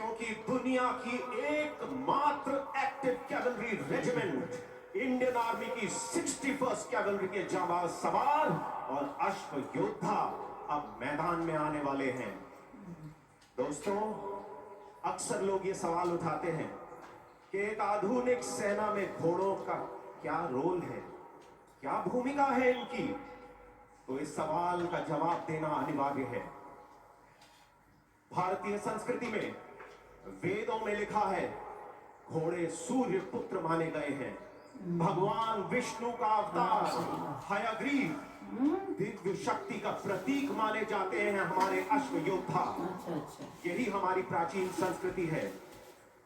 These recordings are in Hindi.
क्योंकि दुनिया की एकमात्र active cavalry regiment Indian army की 61st कैवलरी के जांबाज सवार और अश्व योद्धा अब मैदान में आने वाले हैं। दोस्तों, अक्सर लोग ये सवाल उठाते हैं कि एक आधुनिक सेना में घोड़ों का क्या रोल है, क्या भूमिका है इनकी। तो इस सवाल का जवाब देना अनिवार्य है। भारतीय संस्कृति में, वेदों में लिखा है, घोड़े सूर्य पुत्र माने गए हैं। भगवान विष्णु का अवतार हयग्रीव दिव्य शक्ति का प्रतीक माने जाते हैं हमारे अश्व योद्धा। यही हमारी प्राचीन संस्कृति है।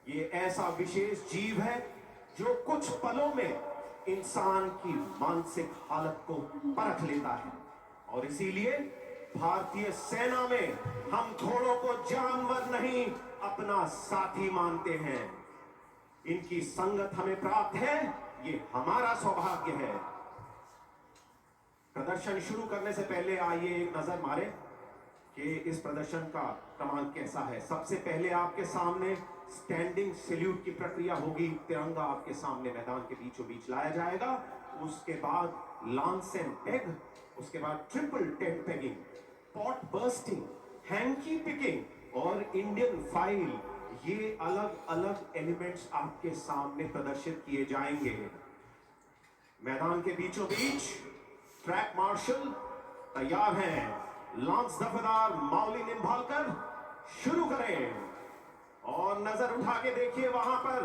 ये ऐसा विशेष जीव है जो कुछ पलों में इंसान की मानसिक हालत को परख लेता है, और इसीलिए भारतीय सेना में हम घोड़ों को जानवर नहीं, अपना साथी मानते हैं। इनकी संगत हमें प्राप्त है, ये हमारा सौभाग्य है। प्रदर्शन शुरू करने से पहले आइए एक नजर मारे कि इस प्रदर्शन का क्रमांक कैसा है। सबसे पहले आपके सामने स्टैंडिंग सैल्यूट की प्रक्रिया होगी। तिरंगा आपके सामने मैदान के बीचों बीच लाया जाएगा। उसके बाद लांस एंड पेग, उसके बाद triple tent pegging, pot bursting, hanky picking और इंडियन फाइल, ये अलग अलग एलिमेंट्स आपके सामने प्रदर्शित किए जाएंगे। मैदान के बीचों बीच ट्रैक मार्शल तैयार हैं। लांस दफेदार माउली निम्भालकर शुरू करें। और नजर उठा के देखिए, वहां पर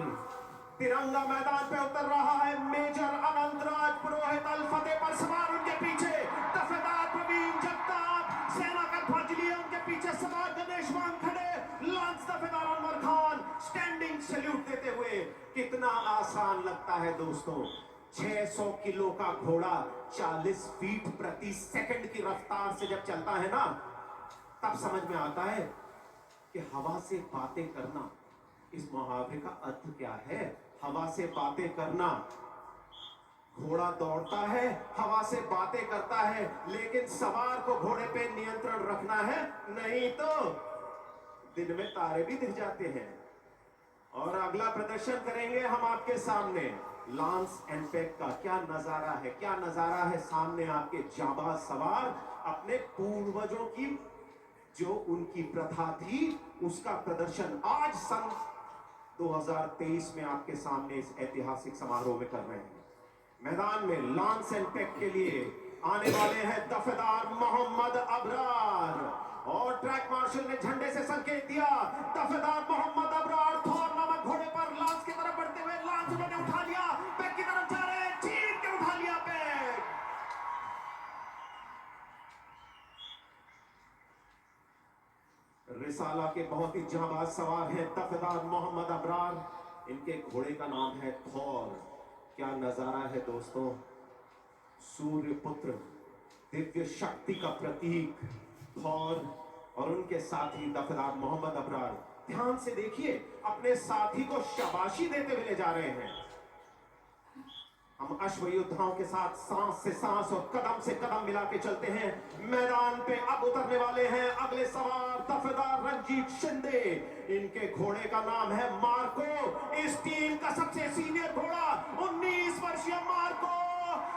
तिरंगा मैदान पे उतर रहा है। मेजर अनंतराज पुरोहित अल फतेह पर सवार, उनके पीछे दफेदार प्रवीण जगताप, सेना का ध्वज लिए उनके पीछे सवार गणेश मान खड़े, लांस दफेदार अनवर खान स्टैंडिंग सैल्यूट देते हुए। कितना आसान लगता है दोस्तों। 600 किलो का घोड़ा 40 फीट प्रति सेकंड की रफ्तार से जब चलता है ना, तब समझ में आता है कि हवा से बातें करना, इस मुहावरे का अर्थ क्या है। हवा से बातें करना, घोड़ा दौड़ता है, हवा से बातें करता है, लेकिन सवार को घोड़े पे नियंत्रण रखना है, नहीं तो दिन में तारे भी दिख जाते हैं। और अगला प्रदर्शन करेंगे हम आपके सामने लांस एंड पेग का। क्या नजारा है, क्या नजारा है। सामने आपके जांबाज सवार अपने पूर्वजों की जो उनकी प्रथा थी उसका प्रदर्शन आज सन 2023 में आपके सामने इस ऐतिहासिक समारोह में कर रहे हैं। मैदान में लांस एंड पेग के लिए आने वाले हैं दफेदार मोहम्मद अबरार, और ट्रैक मार्शल ने झंडे से संकेत दिया। दफेदार मोहम्मद अबरार थौर नामक घोड़े पर लांस की तरफ बढ़ते हुए, लांस उन्होंने उठा लिया, पेग की तरफ जा रहे हैं, चीर के उठा लिया पेग। रिसाला के बहुत ही जांबाज सवार हैं दफेदार मोहम्मद अबरार। इनके घोड़े का नाम है थौर। क्या नजारा है दोस्तों। सूर्य पुत्र, दिव्य शक्ति का प्रतीक थौर और उनके साथी दफेदार मोहम्मद अबरार। ध्यान से देखिए, अपने साथी को शाबाशी देते हुए ले जा रहे हैं। हम अश्व योद्धाओं के साथ सांस से सांस और कदम से कदम मिला के चलते हैं। मैदान पे अब उतरने वाले हैं अगले सवार दफेदार रंजीत शिंदे। इनके घोड़े का नाम है मार्को। इस टीम का सबसे सीनियर घोड़ा 19 वर्षीय मार्को।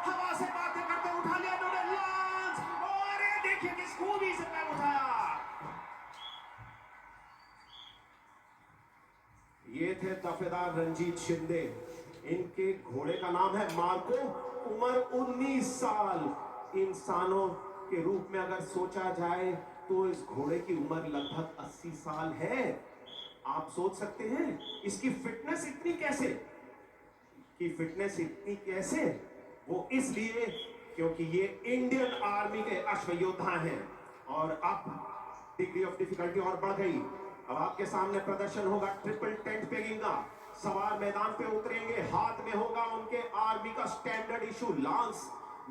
हवा से बातें करते उठा लिया इन्होंने लांस, और ये देखिए किस खूबी से पैर उठाया। ये थे दफेदार रंजीत शिंदे। इनके घोड़े का नाम है मार्को। उम्र 19 साल। इंसानों के रूप में अगर सोचा जाए तो इस घोड़े की उम्र लगभग 80 साल है। आप सोच सकते हैं इसकी फिटनेस इतनी कैसे, वो इसलिए क्योंकि ये इंडियन आर्मी के अश्व योद्धा हैं। और अब डिग्री ऑफ डिफिकल्टी और बढ़ गई। अब आपके सामने प्रदर्शन होगा ट्रिपल टेंट पेगिंग का। सवार मैदान पे उतरेंगे, हाथ में होगा उनके आर्मी का standard issue lance,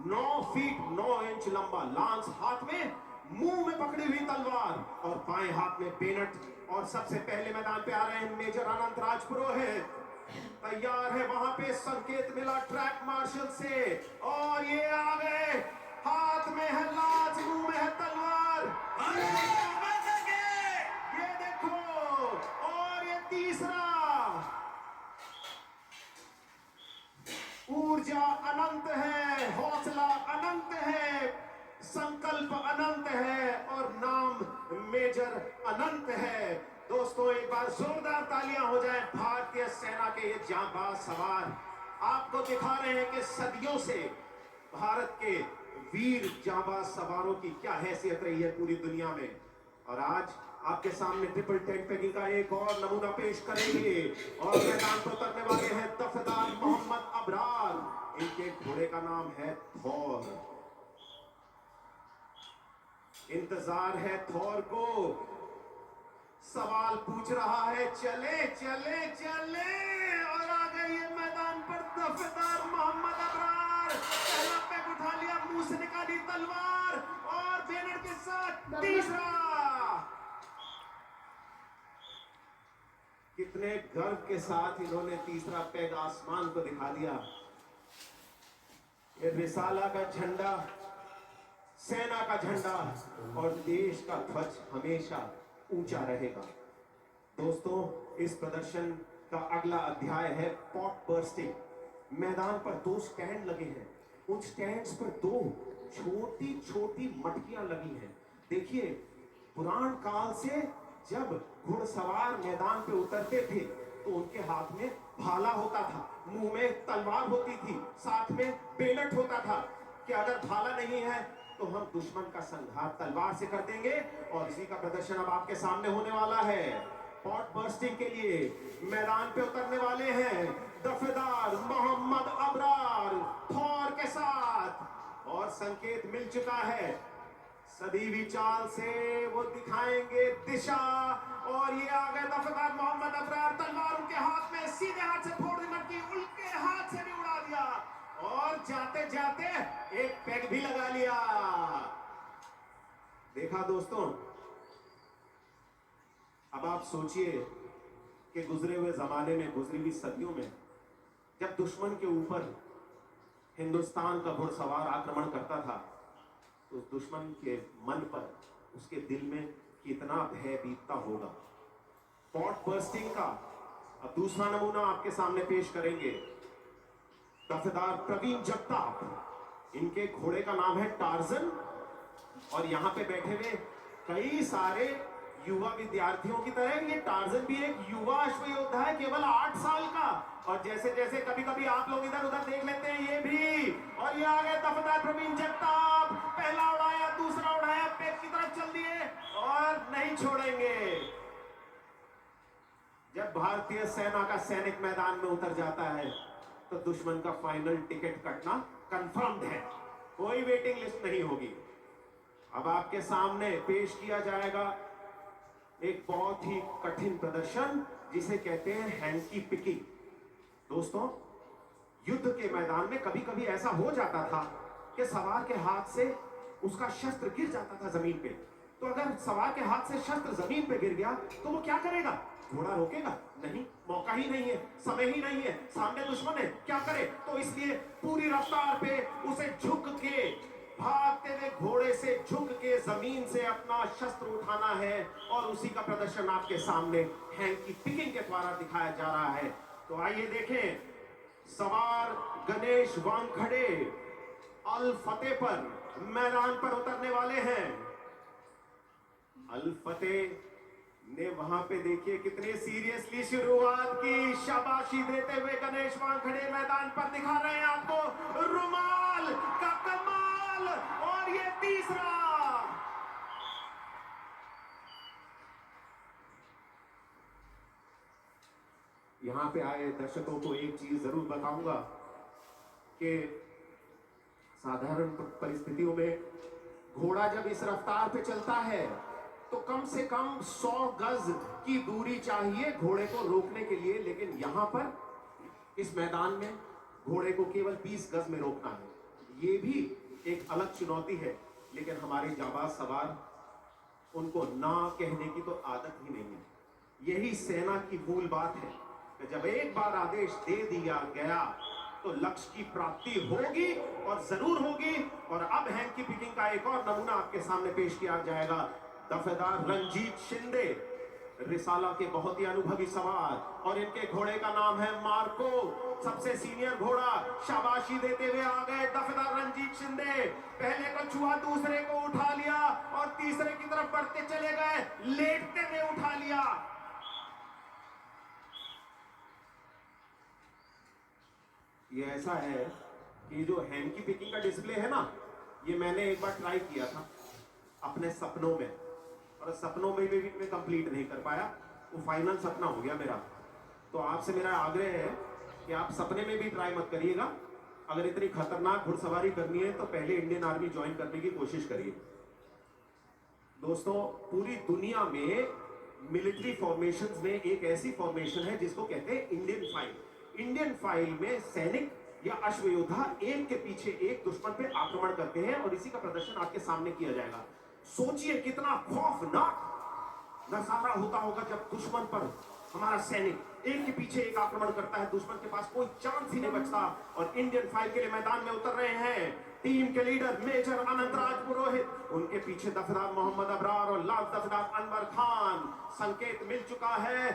9 feet 9 inch लंबा लांस, हाथ में मुंह में पकड़ी हुई तलवार और बाएं हाथ में बेनट। और सबसे पहले मैदान पे आ रहे हैं मेजर अनंतराज पुरोहित। तैयार है, वहां पे संकेत मिला ट्रैक मार्शल से, और ये आ गए। हाथ में है लांस, मुंह में है तलवार। ये देखो, और तुरंत है। दोस्तों एक बार जोरदार तालियां हो जाएं भारतीय सेना के ये जांबाज सवार आपको दिखा रहे हैं कि सदियों से भारत के वीर जांबाज सवारों की क्या हैसियत रही है पूरी दुनिया में। और आज आपके सामने ट्रिपल टेंट पेगिंग का एक और नमूना पेश करेंगे और मैदान पर उतरने वाले हैं दफेदार मोहम्मद अबरार। इनके घोड़े का नाम है थॉर। इंतजार है थॉर को। सवाल पूछ रहा है चले चले चले और आ गई है मैदान पर दफेदार मोहम्मद अबरार। पहला पैक उठा लिया, मुंह से निकाली तलवार और बैनर के साथ तीसरा। कितने गर्व के साथ इन्होंने तीसरा पैग आसमान को दिखा दिया। ये रिसाला का झंडा, सेना का झंडा और देश का ध्वज हमेशा ऊंचा रहेगा। दोस्तों इस प्रदर्शन का अगला अध्याय है पॉट बर्स्टिंग। मैदान पर 2 स्टैंड लगे हैं, उन स्टैंड्स पर 2 छोटी छोटी मटकियां लगी हैं। देखिए पुराण काल से जब घुड़सवार मैदान पे उतरते थे तो उनके हाथ में भाला होता था, मुंह में तलवार होती थी, साथ में बेलट होता था कि अगर भाला नहीं है तो हम दुश्मन का संहार तलवार से कर देंगे। और इसी का प्रदर्शन अब आपके सामने होने वाला है। पॉट बर्स्टिंग के लिए मैदान पे उतरने वाले हैं दफेदार मोहम्मद अबरार थॉर के साथ। और संकेत मिल चुका है, सदीवी चाल से वो दिखाएंगे दिशा। और ये आ गए दफेदार मोहम्मद अबरार। तलवार उनके हाथ में, सीधे हाथ से फोड़ दी मटकी, उनके हाथ से भी उड़ा दिया और जाते जाते एक पैग भी लगा लिया। देखा दोस्तों, अब आप सोचिए कि गुजरे हुए जमाने में, गुजरी हुई सदियों में जब दुश्मन के ऊपर हिंदुस्तान का घुड़सवार आक्रमण करता था तो उस दुश्मन के मन पर, उसके दिल में कितना भय बीतता होगा। पॉट बर्स्टिंग का अब दूसरा नमूना आपके सामने पेश करेंगे दफेदार प्रवीण जगताप। इनके घोड़े का नाम है टार्जन। और यहाँ पे बैठे हुए कई सारे युवा विद्यार्थियों की तरह ये टार्जन भी एक युवा अश्व योद्धा है, केवल 8 साल का। और जैसे जैसे कभी कभी आप लोग इधर उधर देख लेते हैं ये भी। और ये आ गए दफेदार प्रवीण जगताप। पहला उड़ाया, दूसरा उड़ाया, पेट की तरफ चल दिए और नहीं छोड़ेंगे। जब भारतीय सेना का सैनिक मैदान में उतर जाता है तो दुश्मन का फाइनल टिकट कटना कंफर्म्ड है, कोई वेटिंग लिस्ट नहीं होगी। अब आपके सामने पेश किया जाएगा एक बहुत ही कठिन प्रदर्शन जिसे कहते हैं हैंकी पिकिंग। दोस्तों युद्ध के मैदान में कभी कभी ऐसा हो जाता था कि सवार के हाथ से उसका शस्त्र गिर जाता था जमीन पे। तो अगर सवार के हाथ से शस्त्र जमीन पे गिर गया तो वो क्या करेगा? घोड़ा रोकेगा? नहीं, मौका ही नहीं है, समय ही नहीं है, सामने दुश्मन है, क्या करे? तो इसलिए पूरी रफ्तार पे उसे झुक के, भागते हुए घोड़े से झुक के जमीन से अपना शस्त्र उठाना है। और उसी का प्रदर्शन आपके सामने हैंकी पिकिंग के द्वारा दिखाया जा रहा है। तो आइए देखें, सवार गणेश वानखड़े अल फतेह पर मैदान पर उतरने वाले हैं। अल फतेह ने वहां पे देखिए कितने सीरियसली शुरुआत की। शाबाशी देते हुए गणेश वानखड़े मैदान पर दिखा रहे हैं आपको रुमाल का कमाल। और ये तीसरा, यहां पे आए दर्शकों को एक चीज जरूर बताऊंगा कि साधारण परिस्थितियों में घोड़ा जब इस रफ्तार पे चलता है तो कम से कम 100 गज की दूरी चाहिए घोड़े को रोकने के लिए। लेकिन यहां पर इस मैदान में घोड़े को केवल 20 गज में रोकना है। ये भी एक अलग चुनौती है, लेकिन हमारे जाबाज सवार उनको ना कहने की तो आदत ही नहीं है। यही सेना की मूल बात है कि जब एक बार आदेश दे दिया गया तो लक्ष्य की प्राप्ति होगी और जरूर होगी। और अब हैंकी पिकिंग का एक और नमूना आपके सामने पेश किया जाएगा। दफेदार रंजीत शिंदे। रिसाला के बहुत ही अनुभवी सवार और इनके घोड़े का नाम है मार्को। सबसे सीनियर घोड़ा शाबाशी देते हुए आ गए दफेदार रंजीत शिंदे। पहले को छुआ, दूसरे को उठा लिया और तीसरे की तरफ बढ़ते चले गए, लेटते हुए उठा लिया। ये ऐसा है कि जो हैंड की पिकिंग का डिस्प्ले है ना, ये मैंने एक बार ट्राई किया था अपने सपनों में, और सपनों में भी मैं कंप्लीट नहीं कर पाया। वो फाइनल सपना हो गया मेरा। तो आपसे मेरा आग्रह है कि आप सपने में भी ट्राई मत करिएगा। अगर इतनी खतरनाक घुड़सवारी करनी है तो पहले इंडियन आर्मी ज्वाइन करने की कोशिश करिए। दोस्तों, पूरी दुनिया में मिलिट्री फॉर्मेशंस में एक ऐसी फॉर्मेशन है जिसको कहते हैं इंडियन फाइल। इंडियन फाइल में सैनिक या अश्वयोद्धा एक के पीछे एक दुश्मन पे आक्रमण करते हैं और इसी का प्रदर्शन आपके सामने किया जाएगा। सोचिए कितना खौफनाक नजारा होता होगा जब दुश्मन पर हमारा सैनिक एक के पीछे एक आक्रमण करता है, दुश्मन के पास कोई चांस ही नहीं बचता। और इंडियन फाइल के लिए मैदान में उतर रहे हैं टीम के लीडर मेजर अनंतराज पुरोहित, उनके पीछे दफेदार मोहम्मद अबरार और लांस दफेदार अनवर खान। संकेत मिल चुका है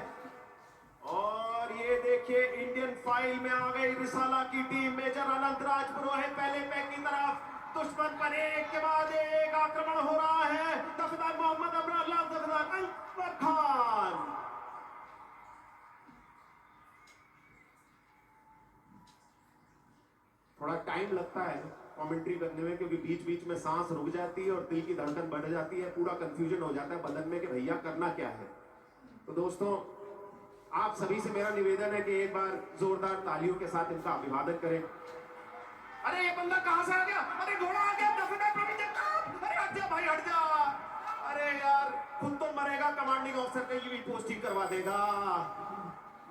और ये देखिए इंडियन फाइल में आ गई रिसाला की टीम। मेजर अनंतराज पुरोहित पहले पैक की तरफ, दुश्मन पर एक के बाद एक आक्रमण हो रहा है। दफेदार मोहम्मद अबरार, लांस दफेदार अनवर खान। थोड़ा टाइम लगता है कमेंट्री करने में, क्योंकि बीच बीच में सांस रुक जाती है और दिल की धड़कन बढ़ जाती है, पूरा कंफ्यूजन हो जाता है बदन में कि भैया करना क्या है। तो दोस्तों, आप सभी से मेरा निवेदन है कि एक बार जोरदार तालियों के साथ इनका अभिवादन करें। अरे ये बंदा कहां से आ गया? अरे घोड़ा आ गया, दफेदार प्रवीण जगताप। अरे हट जा भाई, हट जा। अरे यार, खुद तो मरेगा, कमांडिंग ऑफिसर की भी पोस्टिंग करवा देगा।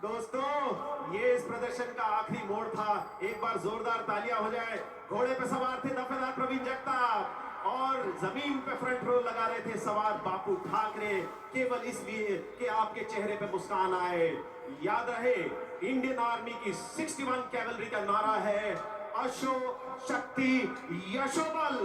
दोस्तों, ये इस प्रदर्शन का आखिरी मोड़ था। एक बार जोरदार तालियां हो जाए। घोड़े पे सवार थे दफेदार प्रवीण जगताप और जमीन पे फ्रंट रो लगा रहे थे सवार बापू ठाकरे, केवल इसलिए कि आपके चेहरे पे मुस्कान आए। याद रहे, इंडियन आर्मी की 61 कैवलरी का नारा है, अशो शक्ति यशोबल।